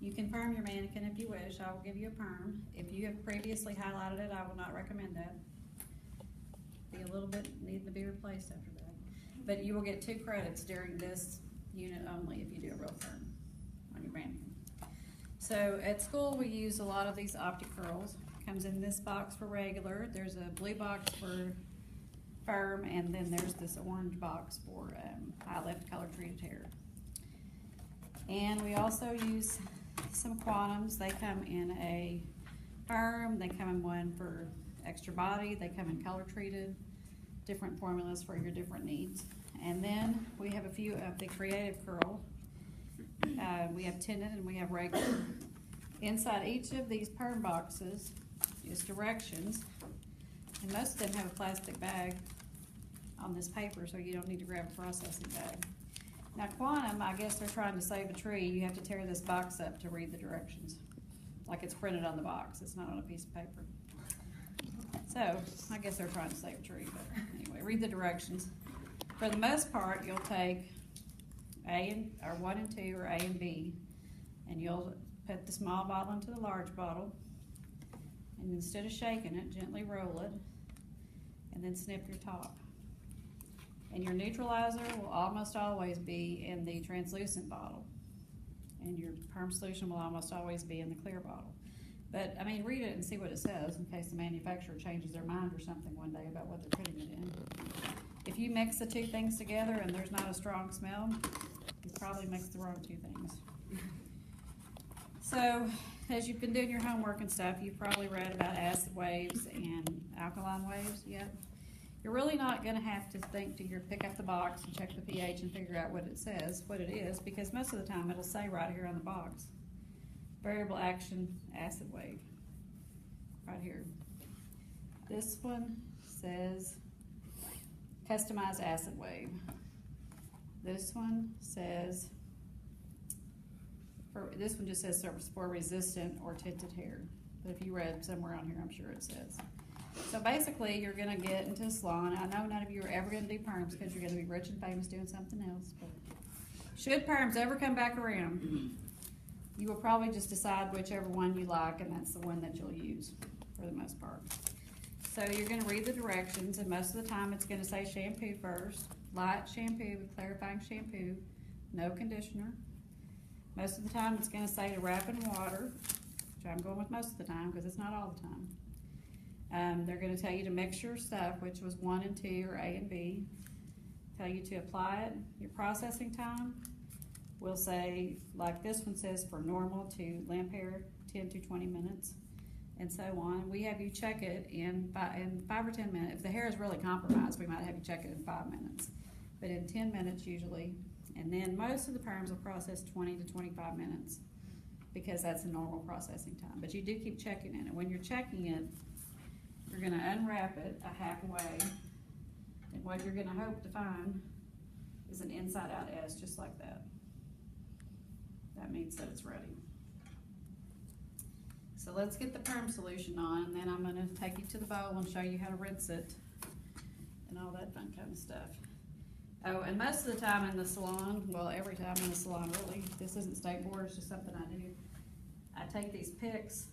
You can perm your mannequin if you wish. I will give you a perm. If you have previously highlighted it, I will not recommend that. Be a little bit needing to be replaced after that. But you will get 2 credits during this unit only if you do a real perm on your mannequin. So at school we use a lot of these optic curls. Comes in this box for regular. There's a blue box for Perm, and then there's this orange box for high lift color treated hair. And we also use some quantums. They come in a Perm, they come in one for extra body, they come in color treated, different formulas for your different needs. And then we have a few of the creative curl. We have tinted and we have regular. Inside each of these Perm boxes is directions, and most of them have a plastic bag on this paper, so you don't need to grab a processing bag. Now quantum, I guess they're trying to save a tree. You have to tear this box up to read the directions, like it's printed on the box. It's not on a piece of paper. So I guess they're trying to save a tree, but anyway, read the directions. For the most part, you'll take or 1 and 2 or A and B, and you'll put the small bottle into the large bottle, and instead of shaking it, gently roll it, and then snip your top. And your neutralizer will almost always be in the translucent bottle, and your perm solution will almost always be in the clear bottle. But I mean, read it and see what it says in case the manufacturer changes their mind or something one day about what they're putting it in. If you mix the 2 things together and there's not a strong smell, you probably mixed the wrong 2 things. So, as you've been doing your homework and stuff, you've probably read about acid waves and alkaline waves yet. You're really not going to have to pick up the box and check the pH and figure out what it says, what it is, because most of the time it'll say right here on the box. Variable action acid wave, right here. This one says customized acid wave. This one says, this one just says for resistant or tinted hair. But if you read somewhere on here, I'm sure it says. So basically, you're going to get into a salon. I know none of you are ever going to do perms because you're going to be rich and famous doing something else. But should perms ever come back around, you will probably just decide whichever one you like, and that's the one that you'll use for the most part. So you're going to read the directions, and most of the time it's going to say shampoo first. Light shampoo with clarifying shampoo, no conditioner. Most of the time it's going to say to wrap in water, which I'm going with most of the time because it's not all the time. They're going to tell you to mix your stuff, which was 1 and 2 or A and B. Tell you to apply it. Your processing time will say, like this one says, for normal to lamp hair, 10 to 20 minutes, and so on. We have you check it in 5 or 10 minutes. If the hair is really compromised, we might have you check it in 5 minutes, but in 10 minutes usually. And then most of the perms will process 20 to 25 minutes because that's a normal processing time. But you do keep checking it, and when you're checking it, you're going to unwrap it a halfway, and what you're going to hope to find is an inside-out S, just like that. That means that it's ready. So let's get the perm solution on, and then I'm going to take you to the bowl and show you how to rinse it and all that fun kind of stuff. Oh, and most of the time in the salon, well, every time in the salon really, this isn't state board, it's just something I do. I take these picks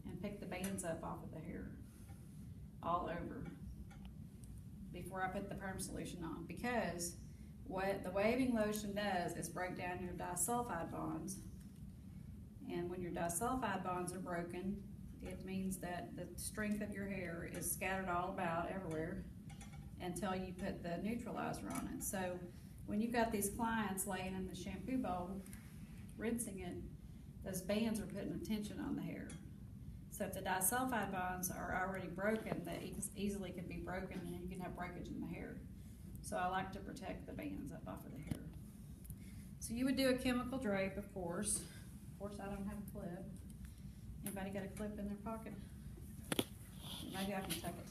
and pick the bands up off of the hair all over before I put the perm solution on, because what the waving lotion does is break down your disulfide bonds, and when your disulfide bonds are broken, it means that the strength of your hair is scattered all about everywhere until you put the neutralizer on it. So when you've got these clients laying in the shampoo bowl, rinsing it, those bands are putting a tension on the hair. So if the disulfide bonds are already broken, they easily can be broken, and you can have breakage in the hair. So I like to protect the bands up off of the hair. So you would do a chemical drape, of course. Of course, I don't have a clip. Anybody got a clip in their pocket? Maybe I can tuck it.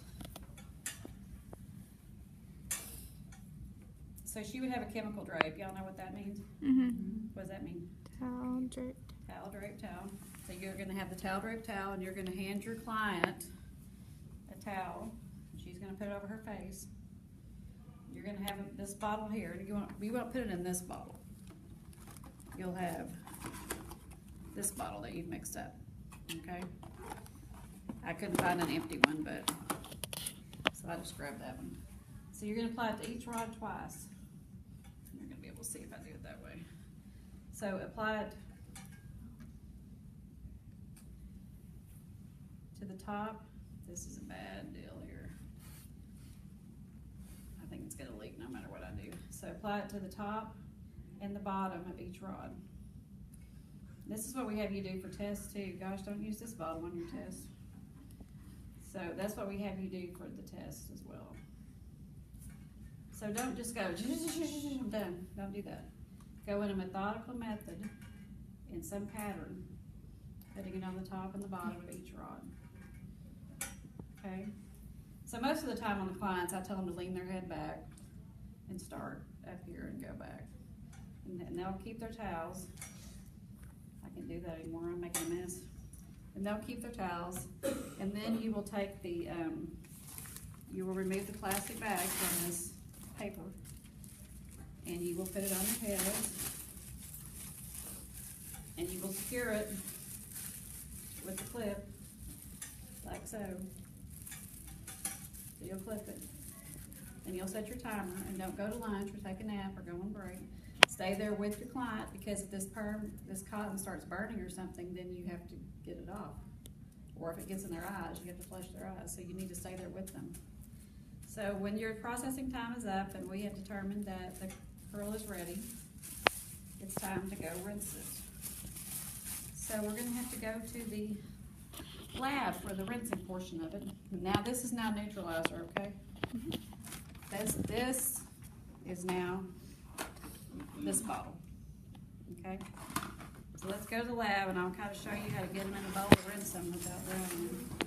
So she would have a chemical drape. Y'all know what that means? Mm-hmm. What does that mean? Towel drape. Towel drape towel. So you're going to have the towel drape towel, and you're going to hand your client a towel. She's going to put it over her face. You're going to have this bottle here. You won't put it in this bottle. You'll have this bottle that you've mixed up, okay? I couldn't find an empty one, but, so I just grabbed that one. So you're gonna apply it to each rod twice. You're gonna be able to see if I do it that way. So apply it to the top. This is a bad deal here. I think it's gonna leak no matter what I do. So apply it to the top and the bottom of each rod. This is what we have you do for tests too. Gosh, don't use this bottle on your test. So that's what we have you do for the test as well. So don't just go, I'm done. Don't do that. Go in a methodical method in some pattern, putting it on the top and the bottom of each rod. Okay? So most of the time on the clients, I tell them to lean their head back and start up here and go back. And they'll keep their towels. I can't do that anymore, I'm making a mess. And they'll keep their towels. And then you will take the, you will remove the plastic bag from this paper. And you will put it on your head. And you will secure it with the clip, like so. So you'll clip it. And you'll set your timer, and don't go to lunch or take a nap or go on break. Stay there with your client, because if this cotton starts burning or something, then you have to get it off. Or if it gets in their eyes, you have to flush their eyes, so you need to stay there with them. So when your processing time is up and we have determined that the curl is ready, it's time to go rinse it. So we're gonna have to go to the lab for the rinsing portion of it. Now this is now neutralizer, okay? This is now this bottle, okay? So let's go to the lab and I'll kind of show you how to get them in a bowl to rinse them without drowning them.